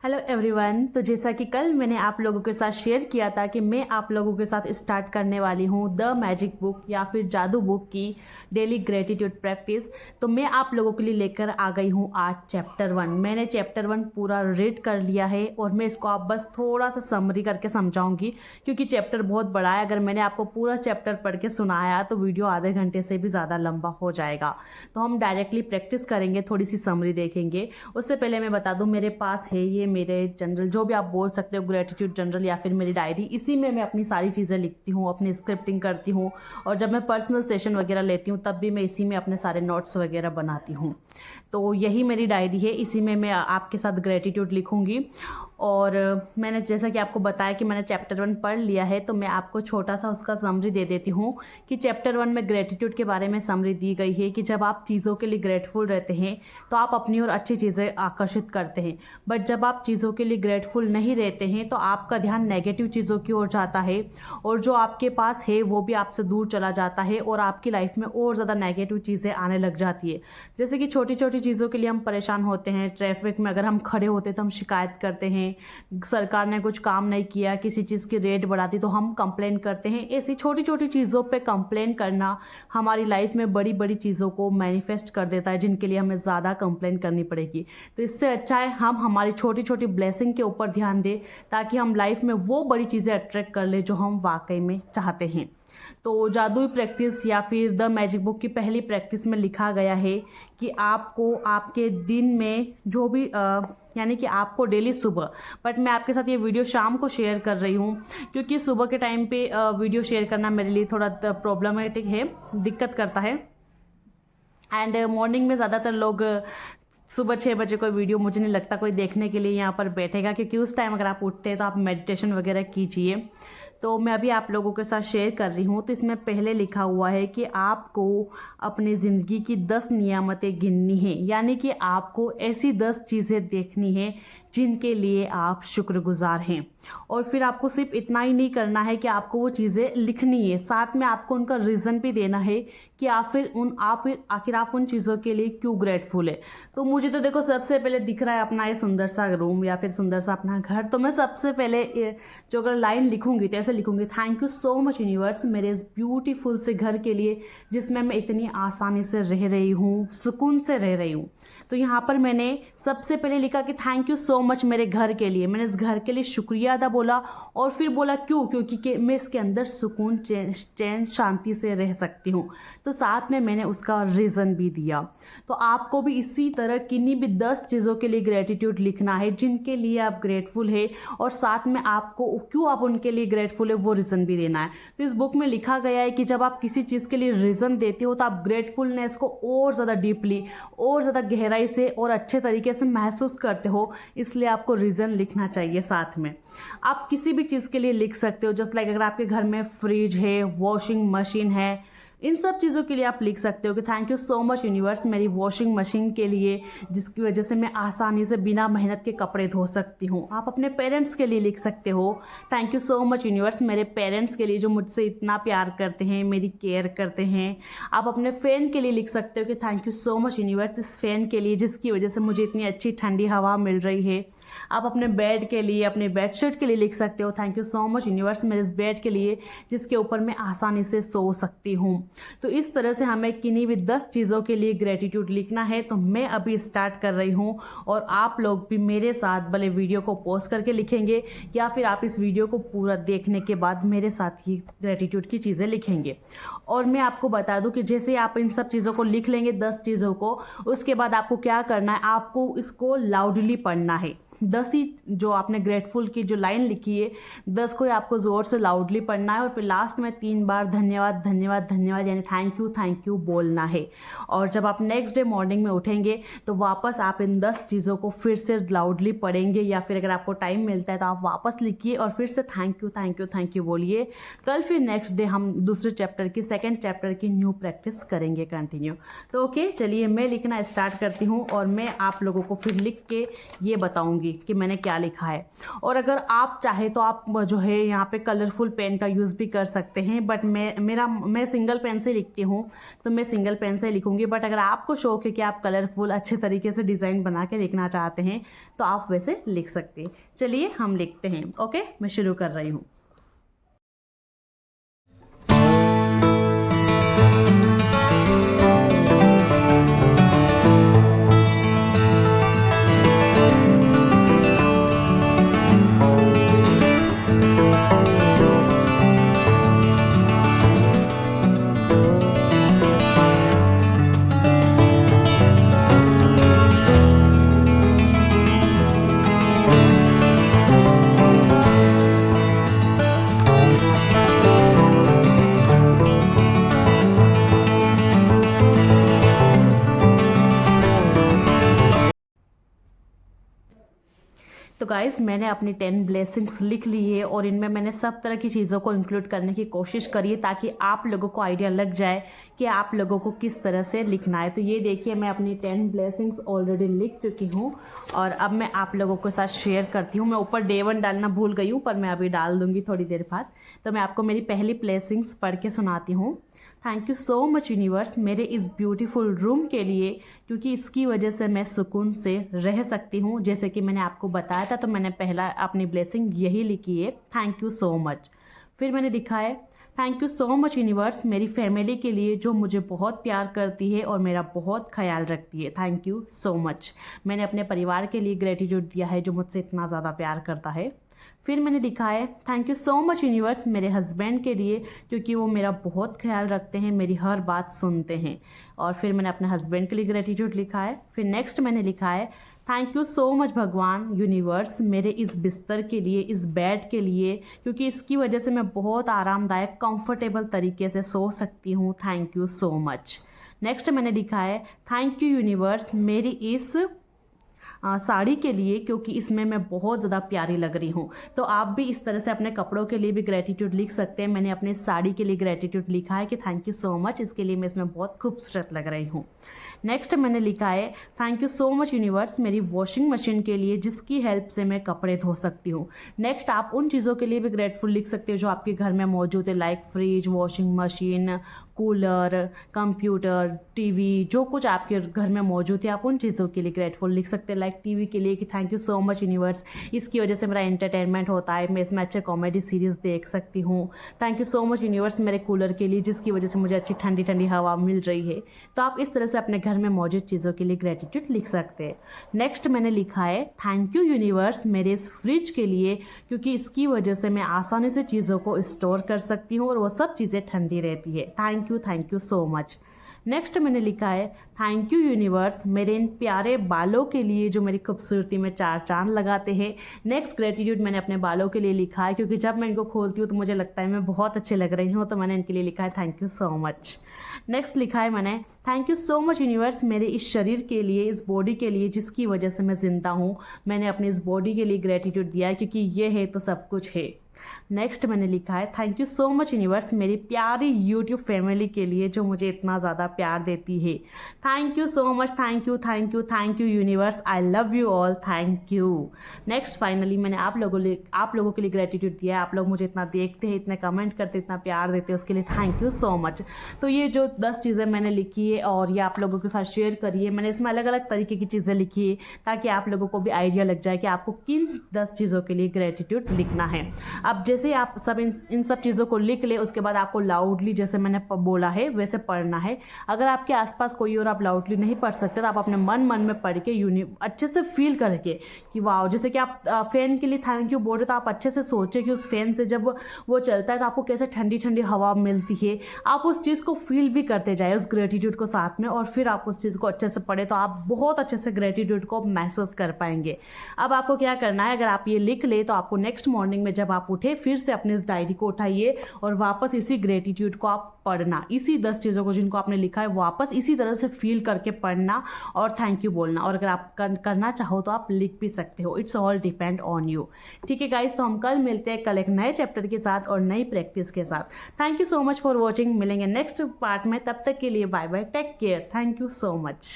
Hello everyone. तो जैसा कि कल मैंने आप लोगों के साथ शेयर किया था कि मैं आप लोगों के साथ स्टार्ट करने वाली हूँ द मैजिक बुक या फिर जादू बुक की डेली ग्रेटिट्यूड प्रैक्टिस। तो मैं आप लोगों के लिए लेकर आ गई हूँ आज चैप्टर 1। मैंने चैप्टर 1 पूरा रीड कर लिया है और मैं इसको आप बस थोड़ा सा समरी करके समझाऊंगी क्योंकि चैप्टर बहुत बड़ा है। अगर मैंने आपको पूरा चैप्टर पढ़ के सुनाया तो वीडियो आधे घंटे से भी ज़्यादा लंबा हो जाएगा। तो हम डायरेक्टली प्रैक्टिस करेंगे, थोड़ी सी समरी देखेंगे। उससे पहले मैं बता दूँ, मेरे पास है ये मेरे जनरल, जो भी आप बोल सकते हो, ग्रेटिट्यूड जनरल या फिर मेरी डायरी। इसी में मैं अपनी सारी चीज़ें लिखती हूँ, अपनी स्क्रिप्टिंग करती हूँ और जब मैं पर्सनल सेशन वगैरह लेती हूँ तब भी मैं इसी में अपने सारे नोट्स वगैरह बनाती हूँ। तो यही मेरी डायरी है, इसी में मैं आपके साथ ग्रेटिट्यूड लिखूँगी। और मैंने जैसा कि आपको बताया कि मैंने चैप्टर 1 पढ़ लिया है, तो मैं आपको छोटा सा उसका समरी दे देती हूँ कि चैप्टर 1 में ग्रेटिट्यूड के बारे में समरी दी गई है कि जब आप चीज़ों के लिए ग्रेटफुल रहते हैं तो आप अपनी ओर अच्छी चीज़ें आकर्षित करते हैं, बट जब आप चीज़ों के लिए ग्रेटफुल नहीं रहते हैं तो आपका ध्यान नेगेटिव चीज़ों की ओर जाता है और जो आपके पास है वो भी आपसे दूर चला जाता है और आपकी लाइफ में और ज़्यादा नेगेटिव चीज़ें आने लग जाती है। जैसे कि छोटी छोटी चीज़ों के लिए हम परेशान होते हैं, ट्रैफिक में अगर हम खड़े होते तो हम शिकायत करते हैं, सरकार ने कुछ काम नहीं किया, किसी चीज़ की रेट बढ़ा दी तो हम कंप्लेन करते हैं। ऐसी छोटी छोटी चीज़ों पे कंप्लेन करना हमारी लाइफ में बड़ी बड़ी चीज़ों को मैनिफेस्ट कर देता है जिनके लिए हमें ज़्यादा कंप्लेन करनी पड़ेगी। तो इससे अच्छा है हम हमारी छोटी छोटी ब्लेसिंग के ऊपर ध्यान दें ताकि हम लाइफ में वो बड़ी चीज़ें अट्रैक्ट कर ले जो हम वाकई में चाहते हैं। तो जादुई प्रैक्टिस या फिर द मैजिक बुक की पहली प्रैक्टिस में लिखा गया है कि आपको आपके दिन में जो भी यानी कि आपको डेली सुबह, बट मैं आपके साथ ये वीडियो शाम को शेयर कर रही हूँ क्योंकि सुबह के टाइम पे वीडियो शेयर करना मेरे लिए थोड़ा प्रॉब्लमेटिक है, दिक्कत करता है। एंड मॉर्निंग में ज़्यादातर लोग सुबह 6 बजे कोई वीडियो मुझे नहीं लगता कोई देखने के लिए यहाँ पर बैठेगा, क्योंकि उस टाइम अगर आप उठते हैं तो आप मेडिटेशन वगैरह कीजिए। तो मैं अभी आप लोगों के साथ शेयर कर रही हूँ। तो इसमें पहले लिखा हुआ है कि आपको अपनी ज़िंदगी की 10 नियामतें गिननी है, यानी कि आपको ऐसी 10 चीज़ें देखनी है जिनके लिए आप शुक्रगुजार हैं। और फिर आपको सिर्फ इतना ही नहीं करना है कि आपको वो चीज़ें लिखनी है, साथ में आपको उनका रीज़न भी देना है कि आखिर आप उन चीज़ों के लिए क्यों ग्रेटफुल है। तो मुझे तो देखो सबसे पहले दिख रहा है अपना ये सुंदर सा रूम या फिर सुंदर सा अपना घर। तो मैं सबसे पहले जो अगर लाइन लिखूंगी तो ऐसे लिखूंगी, thank you so much universe मेरे इस ब्यूटीफुल से घर के लिए जिसमें मैं इतनी आसानी से रह रही हूँ, सुकून से रह रही हूँ। तो यहाँ पर मैंने सबसे पहले लिखा कि थैंक यू सो मच मेरे घर के लिए। मैंने इस घर के लिए शुक्रिया अदा बोला और फिर बोला क्यों, क्योंकि मैं इसके अंदर सुकून, चैन, शांति से रह सकती हूँ। तो साथ में मैंने उसका रीज़न भी दिया। तो आपको भी इसी तरह किन्हीं भी 10 चीज़ों के लिए ग्रेटिट्यूड लिखना है जिनके लिए आप ग्रेटफुल है और साथ में आपको क्यों आप उनके लिए ग्रेटफुल है वो रीज़न भी देना है। तो इस बुक में लिखा गया है कि जब आप किसी चीज़ के लिए रीज़न देते हो तो आप ग्रेटफुलनेस को और ज़्यादा डीपली और ज़्यादा गहराई से और अच्छे तरीके से महसूस करते हो, इसलिए आपको रीज़न लिखना चाहिए। साथ में आप किसी भी चीज़ के लिए लिख सकते हो, जस्ट लाइक अगर आपके घर में फ्रिज है, वॉशिंग मशीन है, इन सब चीज़ों के लिए आप लिख सकते हो कि thank you so much universe मेरी वॉशिंग मशीन के लिए जिसकी वजह से मैं आसानी से बिना मेहनत के कपड़े धो सकती हूँ। आप अपने पेरेंट्स के लिए लिख सकते हो, thank you so much universe मेरे पेरेंट्स के लिए जो मुझसे इतना प्यार करते हैं, मेरी केयर करते हैं। आप अपने फ़ैन के लिए लिख सकते हो कि thank you so much universe इस फ़ैन के लिए जिसकी वजह से मुझे इतनी अच्छी ठंडी हवा मिल रही है। आप अपने बेड के लिए, अपने बेडशीट के लिए लिख सकते हो, thank you so much universe मेरे इस बेड के लिए जिसके ऊपर मैं आसानी से सो सकती हूँ। तो इस तरह से हमें किन्हीं भी 10 चीज़ों के लिए ग्रेटिट्यूड लिखना है। तो मैं अभी स्टार्ट कर रही हूँ और आप लोग भी मेरे साथ भले वीडियो को पॉज करके लिखेंगे या फिर आप इस वीडियो को पूरा देखने के बाद मेरे साथ ही ग्रेटिट्यूड की चीज़ें लिखेंगे। और मैं आपको बता दूं कि जैसे आप इन सब चीज़ों को लिख लेंगे, 10 चीज़ों को, उसके बाद आपको क्या करना है, आपको इसको लाउडली पढ़ना है। 10 ही जो आपने ग्रेटफुल की जो लाइन लिखी है 10 को ही आपको ज़ोर से लाउडली पढ़ना है और फिर लास्ट में 3 बार धन्यवाद धन्यवाद धन्यवाद यानी थैंक यू बोलना है। और जब आप नेक्स्ट डे मॉर्निंग में उठेंगे तो वापस आप इन 10 चीज़ों को फिर से लाउडली पढ़ेंगे या फिर अगर आपको टाइम मिलता है तो आप वापस लिखिए और फिर से थैंक यू बोलिए। कल फिर नेक्स्ट डे हम दूसरे चैप्टर की, सेकेंड चैप्टर की न्यू प्रैक्टिस करेंगे कंटिन्यू। तो ओके, चलिए मैं लिखना स्टार्ट करती हूँ और मैं आप लोगों को फिर लिख के ये बताऊँगी पाऊँगी कि मैंने क्या लिखा है। और अगर आप चाहे तो आप जो है यहाँ पे कलरफुल पेन का यूज़ भी कर सकते हैं, बट मैं सिंगल पेन से लिखती हूँ तो मैं सिंगल पेन से लिखूँगी। बट अगर आपको शौक है कि आप कलरफुल अच्छे तरीके से डिज़ाइन बना के लिखना चाहते हैं तो आप वैसे लिख सकते हैं। चलिए हम लिखते हैं। ओके, मैं शुरू कर रही हूँ। तो गाइज़, मैंने अपनी 10 ब्लेसिंग्स लिख ली है और इनमें मैंने सब तरह की चीज़ों को इंक्लूड करने की कोशिश करी है ताकि आप लोगों को आइडिया लग जाए कि आप लोगों को किस तरह से लिखना है। तो ये देखिए, मैं अपनी 10 ब्लेसिंग्स ऑलरेडी लिख चुकी हूँ और अब मैं आप लोगों के साथ शेयर करती हूँ। मैं ऊपर डे 1 डालना भूल गई हूँ, पर मैं अभी डाल दूँगी थोड़ी देर बाद। तो मैं आपको मेरी पहली ब्लेसिंग्स पढ़ के सुनाती हूँ। Thank you so much universe मेरे इस ब्यूटीफुल रूम के लिए, क्योंकि इसकी वजह से मैं सुकून से रह सकती हूँ। जैसे कि मैंने आपको बताया था, तो मैंने पहला अपनी ब्लेसिंग यही लिखी है, थैंक यू सो मच। फिर मैंने लिखा है, thank you so much universe मेरी फैमिली के लिए जो मुझे बहुत प्यार करती है और मेरा बहुत ख्याल रखती है, थैंक यू सो मच। मैंने अपने परिवार के लिए ग्रेटिट्यूड दिया है जो मुझसे इतना ज़्यादा प्यार करता है। फिर मैंने लिखा है, thank you so much universe मेरे हस्बैंड के लिए, क्योंकि वो मेरा बहुत ख्याल रखते हैं, मेरी हर बात सुनते हैं। और फिर मैंने अपने हस्बैंड के लिए ग्रेटिट्यूड लिखा है। फिर नेक्स्ट मैंने लिखा है, थैंक यू सो मच भगवान यूनिवर्स मेरे इस बिस्तर के लिए, इस बेड के लिए, क्योंकि इसकी वजह से मैं बहुत आरामदायक कंफर्टेबल तरीके से सो सकती हूँ, thank you so much. Next मैंने लिखा है, थैंक यू यूनिवर्स मेरी इस साड़ी के लिए, क्योंकि इसमें मैं बहुत ज़्यादा प्यारी लग रही हूँ। तो आप भी इस तरह से अपने कपड़ों के लिए भी ग्रेटिट्यूड लिख सकते हैं। मैंने अपने साड़ी के लिए ग्रेटिट्यूड लिखा है कि थैंक यू सो मच, इसके लिए मैं इसमें बहुत खूबसूरत लग रही हूँ। नेक्स्ट मैंने लिखा है, thank you so much universe मेरी वॉशिंग मशीन के लिए, जिसकी हेल्प से मैं कपड़े धो सकती हूँ। नेक्स्ट आप उन चीज़ों के लिए भी ग्रेटफुल लिख सकते हो जो आपके घर में मौजूद है, like fridge, washing machine, cooler, computer, TV, जो कुछ आपके घर में मौजूद है आप उन चीज़ों के लिए ग्रेटफुल लिख सकते हैं। लाइक टीवी के लिए कि thank you so much universe, इसकी वजह से मेरा एंटरटेनमेंट होता है, मैं इसमें अच्छे कॉमेडी सीरीज़ देख सकती हूँ। Thank you so much universe मेरे कूलर के लिए, जिसकी वजह से मुझे अच्छी ठंडी ठंडी हवा मिल रही है। तो आप इस तरह से अपने घर में मौजूद चीज़ों के लिए ग्रेटिट्यूड लिख सकते हैं। नेक्स्ट मैंने लिखा है, थैंक यू यूनिवर्स मेरे इस फ्रिज के लिए, क्योंकि इसकी वजह से मैं आसानी से चीज़ों को स्टोर कर सकती हूँ और वो सब चीज़ें ठंडी रहती है, thank you so much. Next मैंने लिखा है, थैंक यू यूनिवर्स मेरे इन प्यारे बालों के लिए जो मेरी खूबसूरती में 4 चांद लगाते हैं। नेक्स्ट ग्रेटिट्यूड मैंने अपने बालों के लिए लिखा है, क्योंकि जब मैं इनको खोलती हूँ तो मुझे लगता है मैं बहुत अच्छे लग रही हूँ, तो मैंने इनके लिए लिखा है thank you so much. Next लिखा है मैंने, thank you so much universe मेरे इस शरीर के लिए, इस बॉडी के लिए, जिसकी वजह से मैं ज़िंदा हूँ। मैंने अपनी इस बॉडी के लिए ग्रेटिट्यूड दिया है, क्योंकि ये है तो सब कुछ है। नेक्स्ट मैंने लिखा है, thank you so much universe मेरी प्यारी यूट्यूब फैमिली के लिए जो मुझे इतना ज़्यादा प्यार देती है। Thank you so much, thank you universe, I love you all, thank you. Next finally मैंने आप लोगों के लिए ग्रेटिट्यूड दिया है। आप लोग मुझे इतना देखते हैं, इतने कमेंट करते हैं, इतना प्यार देते हैं, उसके लिए थैंक यू सो मच। तो ये जो 10 चीज़ें मैंने लिखी है और ये आप लोगों के साथ शेयर करी है, मैंने इसमें अलग अलग तरीके की चीज़ें लिखी है ताकि आप लोगों को भी आइडिया लग जाए कि आपको किन 10 चीज़ों के लिए ग्रेटिट्यूड लिखना है। अब जैसे आप सब इन सब चीज़ों को लिख ले, उसके बाद आपको लाउडली, जैसे मैंने बोला है वैसे पढ़ना है। अगर आपके आसपास कोई और आप लाउडली नहीं पढ़ सकते तो आप अपने मन में पढ़ के अच्छे से फील करके कि वाह, जैसे कि आप फैन के लिए थैंक यू बोल रहे तो आप अच्छे से सोचें कि उस फैन से जब वो चलता है तो आपको कैसे ठंडी ठंडी हवा मिलती है। आप उस चीज़ को फील भी करते जाए, उस ग्रेटिट्यूड को साथ में, और फिर आप उस चीज़ को अच्छे से पढ़े तो आप बहुत अच्छे से ग्रेटिट्यूड को महसूस कर पाएंगे। अब आपको क्या करना है, अगर आप ये लिख ले तो आपको नेक्स्ट मॉर्निंग में जब आप उठे फिर से अपने इस डायरी को उठाइए और वापस इसी ग्रेटिट्यूड को आप पढ़ना, इसी 10 चीज़ों को जिनको आपने लिखा है वापस इसी तरह से फील करके पढ़ना और थैंक यू बोलना। और अगर आप करना चाहो तो आप लिख भी सकते हो, it's all depend on you. ठीक है गाइस, तो हम कल मिलते हैं, कल एक नए चैप्टर के साथ और नई प्रैक्टिस के साथ। Thank you so much for watching. मिलेंगे नेक्स्ट पार्ट में, तब तक के लिए bye bye, take care, thank you so much.